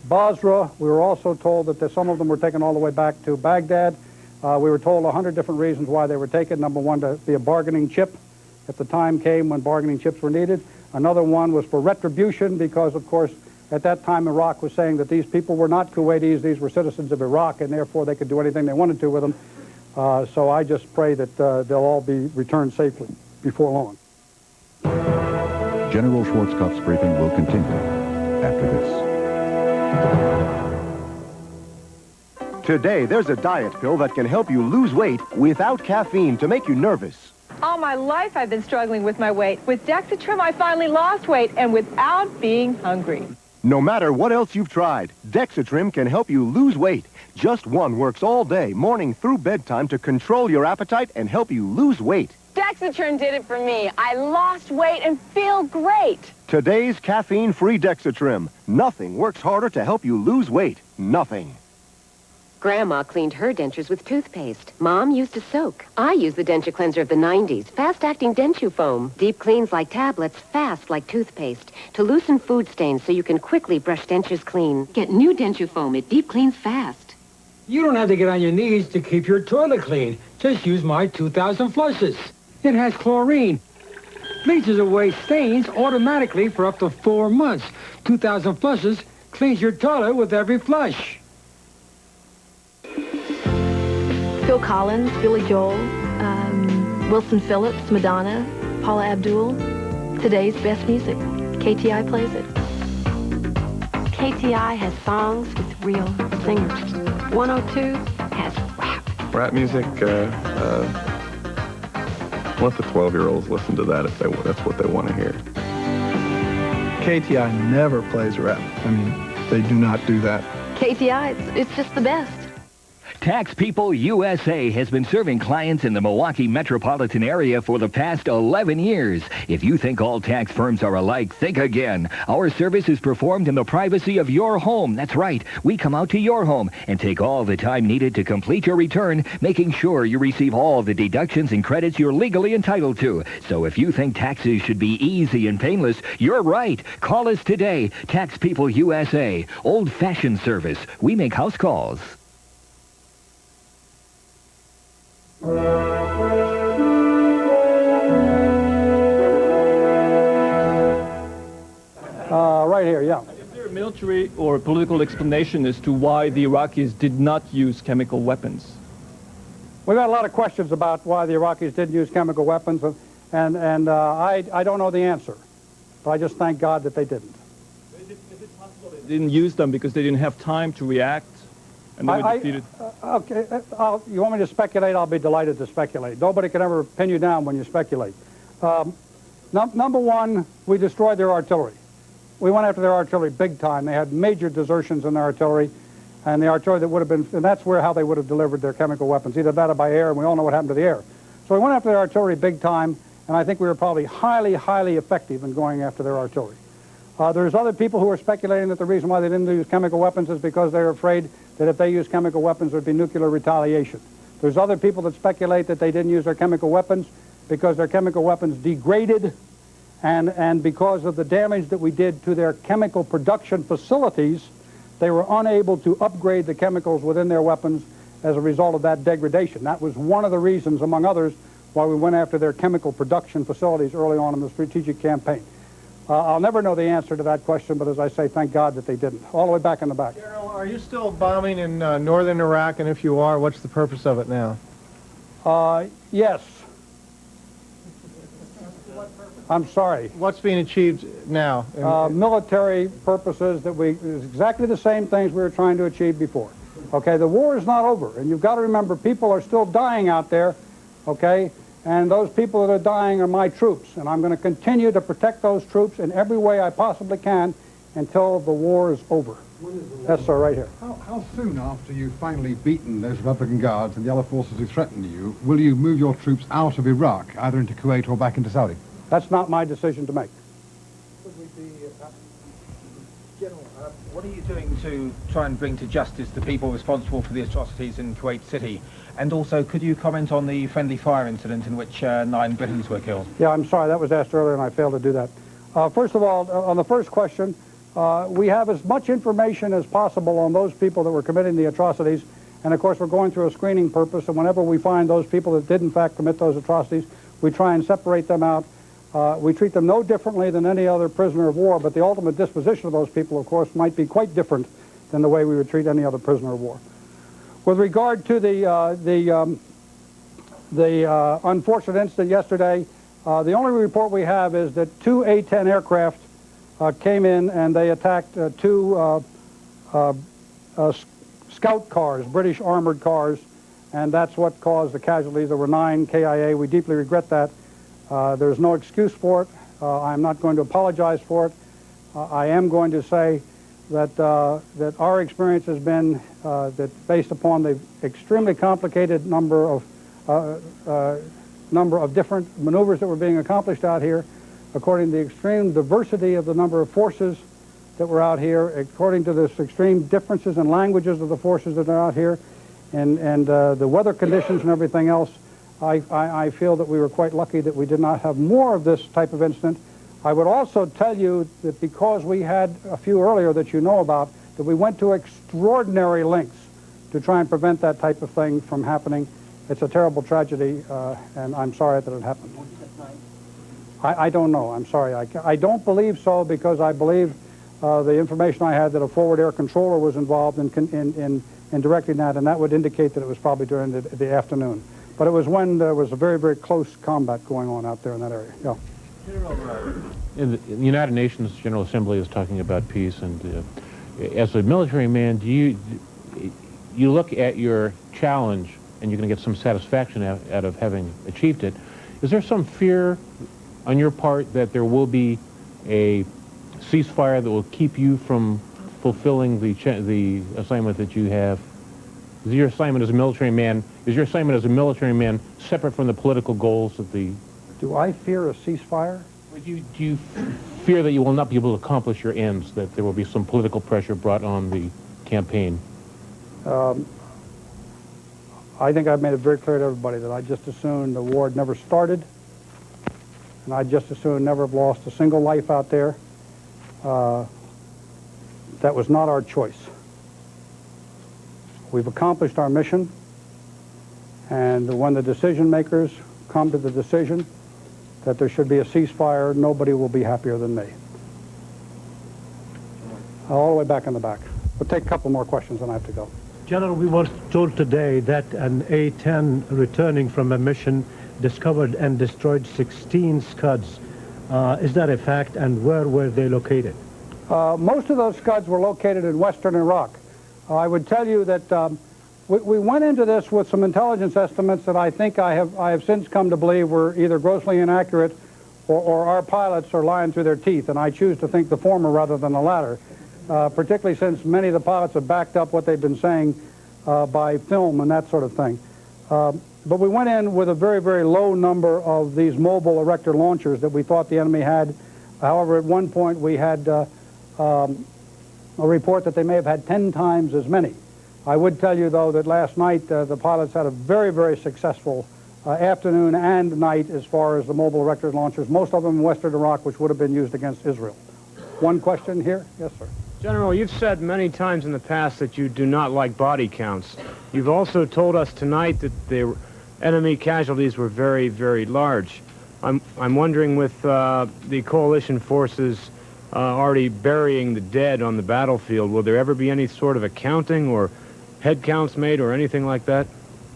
Basra. We were also told that some of them were taken all the way back to Baghdad. We were told 100 different reasons why they were taken. Number one, to be a bargaining chip if the time came when bargaining chips were needed. Another one was for retribution because, of course, at that time Iraq was saying that these people were not Kuwaitis, these were citizens of Iraq, and therefore they could do anything they wanted to with them. So I just pray that they'll all be returned safely before long. General Schwarzkopf's briefing will continue after this. Today, there's a diet pill that can help you lose weight without caffeine to make you nervous. All my life I've been struggling with my weight. With Dexatrim, I finally lost weight and without being hungry. No matter what else you've tried, Dexatrim can help you lose weight. Just one works all day, morning through bedtime, to control your appetite and help you lose weight. Dexatrim did it for me. I lost weight and feel great. Today's caffeine-free Dexatrim. Nothing works harder to help you lose weight. Nothing. Grandma cleaned her dentures with toothpaste. Mom used a soak. I use the denture cleanser of the 90s, fast-acting Denture Foam. Deep cleans like tablets, fast like toothpaste. To loosen food stains so you can quickly brush dentures clean. Get new Denture Foam. It deep cleans fast. You don't have to get on your knees to keep your toilet clean. Just use my 2000 flushes. It has chlorine. Bleaches away stains automatically for up to 4 months. 2000 flushes cleans your toilet with every flush. Phil Collins, Billy Joel, Wilson Phillips, Madonna, Paula Abdul. Today's best music. KTI plays it. KTI has songs with real singers. 102 has rap. Rap music, let the 12-year-olds listen to that if that's what they want to hear. KTI never plays rap. I mean, they do not do that. KTI, it's just the best. Tax People USA has been serving clients in the Milwaukee metropolitan area for the past 11 years. If you think all tax firms are alike, think again. Our service is performed in the privacy of your home. That's right. We come out to your home and take all the time needed to complete your return, making sure you receive all the deductions and credits you're legally entitled to. So if you think taxes should be easy and painless, you're right. Call us today. Tax People USA. Old-fashioned service. We make house calls. Right here, yeah. Is there a military or political explanation as to why the Iraqis did not use chemical weapons? We've got a lot of questions about why the Iraqis didn't use chemical weapons, and I don't know the answer, but I just thank God that they didn't. Is it possible they didn't use them because they didn't have time to react? And they were defeated? Okay, you want me to speculate? I'll be delighted to speculate. Nobody can ever pin you down when you speculate. Number one, we destroyed their artillery. We went after their artillery big time. They had major desertions in their artillery, and the artillery that would have been, and that's how they would have delivered their chemical weapons, either that or by air, and we all know what happened to the air. So we went after their artillery big time, and I think we were probably highly, highly effective in going after their artillery. There's other people who are speculating that the reason why they didn't use chemical weapons is because they're afraid that if they use chemical weapons, there'd be nuclear retaliation. There's other people that speculate that they didn't use their chemical weapons because their chemical weapons degraded, and because of the damage that we did to their chemical production facilities, they were unable to upgrade the chemicals within their weapons as a result of that degradation. That was one of the reasons, among others, why we went after their chemical production facilities early on in the strategic campaign. I'll never know the answer to that question, but as I say, thank God that they didn't. All the way back in the back. General, are you still bombing in northern Iraq? And if you are, what's the purpose of it now? Yes. I'm sorry. What's being achieved now? Military purposes is exactly the same things we were trying to achieve before. Okay, the war is not over, and you've got to remember people are still dying out there, okay? And those people that are dying are my troops, and I'm going to continue to protect those troops in every way I possibly can until the war is over. Yes, sir, right here. How soon after you've finally beaten those Republican Guards and the other forces who threaten you, will you move your troops out of Iraq, either into Kuwait or back into Saudi? That's not my decision to make. General, what are you doing to try and bring to justice the people responsible for the atrocities in Kuwait City? And also, could you comment on the friendly fire incident in which 9 Britons were killed? Yeah, I'm sorry, that was asked earlier and I failed to do that. First of all, on the first question, we have as much information as possible on those people that were committing the atrocities, and of course we're going through a screening purpose, and whenever we find those people that did in fact commit those atrocities, we try and separate them out. We treat them no differently than any other prisoner of war, but the ultimate disposition of those people, of course, might be quite different than the way we would treat any other prisoner of war. With regard to the unfortunate incident yesterday, the only report we have is that 2 A-10 aircraft came in and they attacked 2 scout cars, British armored cars, and that's what caused the casualties. There were 9 KIA. We deeply regret that. There's no excuse for it. I'm not going to apologize for it. I am going to say that that our experience has been that based upon the extremely complicated number of different maneuvers that were being accomplished out here, according to the extreme diversity of the number of forces that were out here, according to the extreme differences in languages of the forces that are out here, and the weather conditions and everything else, I feel that we were quite lucky that we did not have more of this type of incident. I would also tell you that because we had a few earlier that you know about, that we went to extraordinary lengths to try and prevent that type of thing from happening. It's a terrible tragedy, and I'm sorry that it happened. I don't know. I'm sorry. I don't believe so, because I believe the information I had that a forward air controller was involved in directing that, and that would indicate that it was probably during the afternoon. But it was when there was a very, very close combat going on out there in that area. Yeah. The United Nations General Assembly is talking about peace, and as a military man, do you look at your challenge and you're going to get some satisfaction out of having achieved it? Is there some fear on your part that there will be a ceasefire that will keep you from fulfilling the assignment that you have? Is your assignment as a military man, separate from the political goals of the... Do I fear a ceasefire? Do you fear that you will not be able to accomplish your ends, that there will be some political pressure brought on the campaign? I think I've made it very clear to everybody that I just as soon the war had never started, and I just as soon never have lost a single life out there. That was not our choice. We've accomplished our mission, and when the decision makers come to the decision that there should be a ceasefire, nobody will be happier than me. All the way back in the back. We'll take a couple more questions and I have to go. General, we were told today that an A-10 returning from a mission discovered and destroyed 16 Scuds. Is that a fact, and where were they located? Most of those Scuds were located in western Iraq. I would tell you that we went into this with some intelligence estimates that I think I have since come to believe were either grossly inaccurate or our pilots are lying through their teeth, and I choose to think the former rather than the latter, particularly since many of the pilots have backed up what they've been saying by film and that sort of thing. But we went in with a very, very low number of these mobile erector launchers that we thought the enemy had. However, at one point we had a report that they may have had 10 times as many. I would tell you, though, that last night the pilots had a very, very successful afternoon and night as far as the mobile erector launchers, most of them in western Iraq, which would have been used against Israel. One question here? Yes, sir. General, you've said many times in the past that you do not like body counts. You've also told us tonight that the enemy casualties were very, very large. I'm wondering, with the coalition forces already burying the dead on the battlefield, will there ever be any sort of accounting or head counts made or anything like that?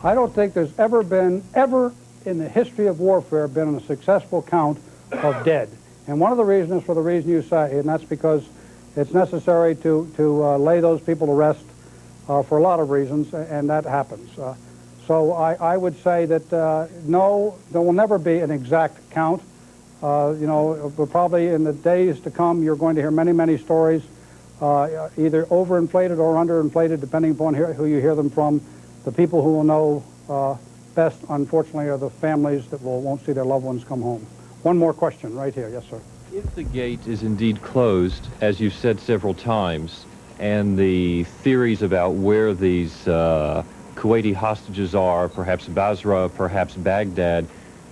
I don't think there's ever in the history of warfare been a successful count of dead. And one of the reasons for the reason you say, and that's because it's necessary to lay those people to rest for a lot of reasons, and that happens. So I would say that no, there will never be an exact count. You know, but probably in the days to come, you're going to hear many, many stories, either overinflated or underinflated, depending upon who you hear them from. The people who will know best, unfortunately, are the families that won't see their loved ones come home. One more question right here. Yes, sir. If the gate is indeed closed, as you've said several times, and the theories about where these Kuwaiti hostages are, perhaps Basra, perhaps Baghdad,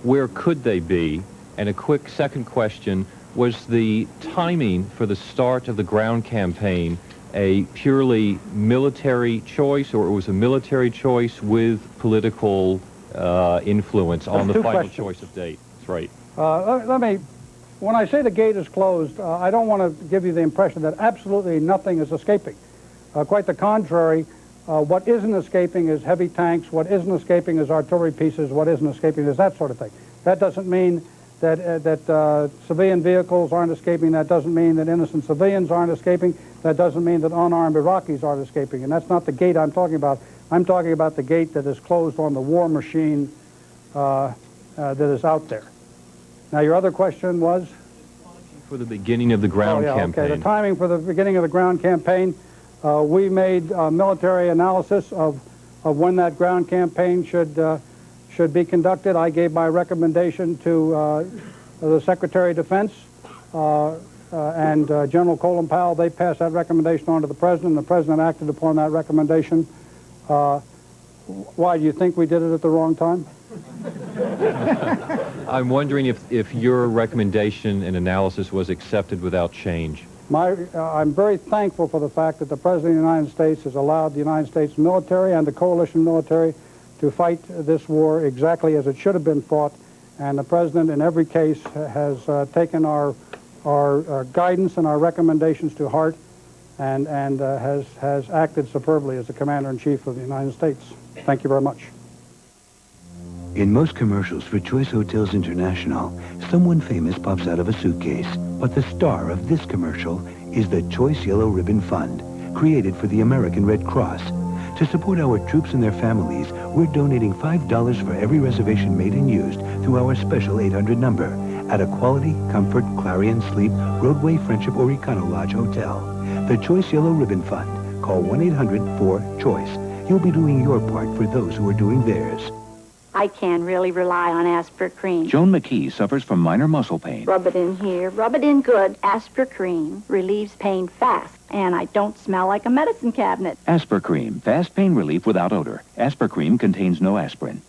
where could they be? And a quick second question, was the timing for the start of the ground campaign a purely military choice, or it was a military choice with political influence on the final choice of date? That's right. When I say the gate is closed, I don't want to give you the impression that absolutely nothing is escaping. Quite the contrary, what isn't escaping is heavy tanks, what isn't escaping is artillery pieces, what isn't escaping is that sort of thing. That doesn't mean that civilian vehicles aren't escaping, that doesn't mean that innocent civilians aren't escaping, that doesn't mean that unarmed Iraqis aren't escaping, and that's not the gate I'm talking about. I'm talking about the gate that is closed on the war machine that is out there. Now, your other question was? For the beginning of the ground campaign. Okay, the timing for the beginning of the ground campaign. We made military analysis of when that ground campaign should be conducted. I gave my recommendation to the Secretary of Defense and General Colin Powell. They passed that recommendation on to the President. The President acted upon that recommendation. Why, do you think we did it at the wrong time? I'm wondering if your recommendation and analysis was accepted without change. I'm very thankful for the fact that the President of the United States has allowed the United States military and the coalition military to fight this war exactly as it should have been fought, and the President in every case has taken our guidance and our recommendations to heart and has acted superbly as the Commander-in-Chief of the United States. Thank you very much. In most commercials for Choice Hotels International, someone famous pops out of a suitcase. But the star of this commercial is the Choice Yellow Ribbon Fund, created for the American Red Cross. To support our troops and their families, we're donating $5 for every reservation made and used through our special 800 number at a Quality, Comfort, Clarion, Sleep, Roadway, Friendship, or Econo Lodge hotel. the Choice Yellow Ribbon Fund. Call 1-800-4-CHOICE. You'll be doing your part for those who are doing theirs. I can really rely on Asper-Cream. Joan McKee suffers from minor muscle pain. Rub it in here, rub it in good. Asper-Cream relieves pain fast, and I don't smell like a medicine cabinet. Asper-Cream, fast pain relief without odor. Asper-Cream contains no aspirin.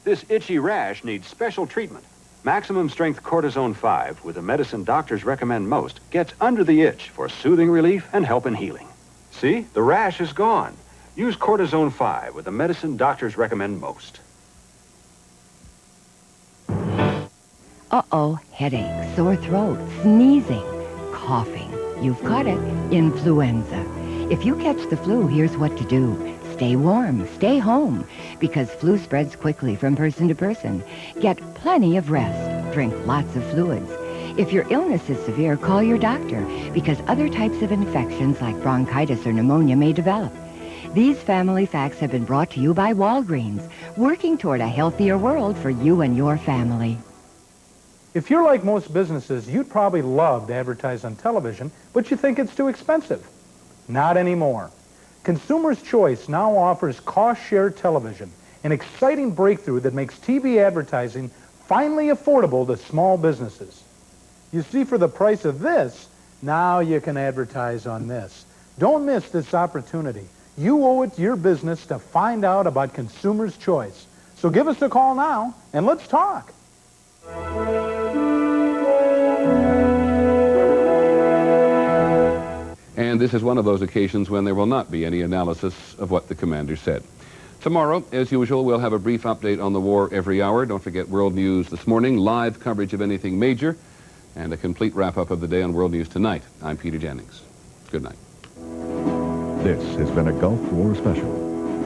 This itchy rash needs special treatment. Maximum strength cortisone 5, with the medicine doctors recommend most, gets under the itch for soothing relief and help in healing. See, the rash is gone. Use cortisone 5 with the medicine doctors recommend most. Uh-oh, headache, sore throat, sneezing, coughing. You've got it, influenza. If you catch the flu, here's what to do. Stay warm, stay home, because flu spreads quickly from person to person. Get plenty of rest, drink lots of fluids. If your illness is severe, call your doctor, because other types of infections like bronchitis or pneumonia may develop. These family facts have been brought to you by Walgreens, working toward a healthier world for you and your family. If you're like most businesses, you'd probably love to advertise on television, but you think it's too expensive. Not anymore. Consumers' Choice now offers cost-share television, an exciting breakthrough that makes TV advertising finally affordable to small businesses. You see, for the price of this, now you can advertise on this. Don't miss this opportunity. You owe it to your business to find out about Consumers' Choice. So give us a call now, and let's talk. And this is one of those occasions when there will not be any analysis of what the commander said. Tomorrow, as usual, we'll have a brief update on the war every hour. Don't forget World News this morning, live coverage of anything major, and a complete wrap-up of the day on World News tonight. I'm Peter Jennings. Good night. This has been a Gulf War special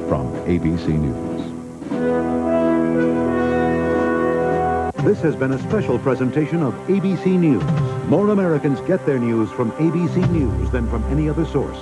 from ABC News. This has been a special presentation of ABC News. More Americans get their news from ABC News than from any other source.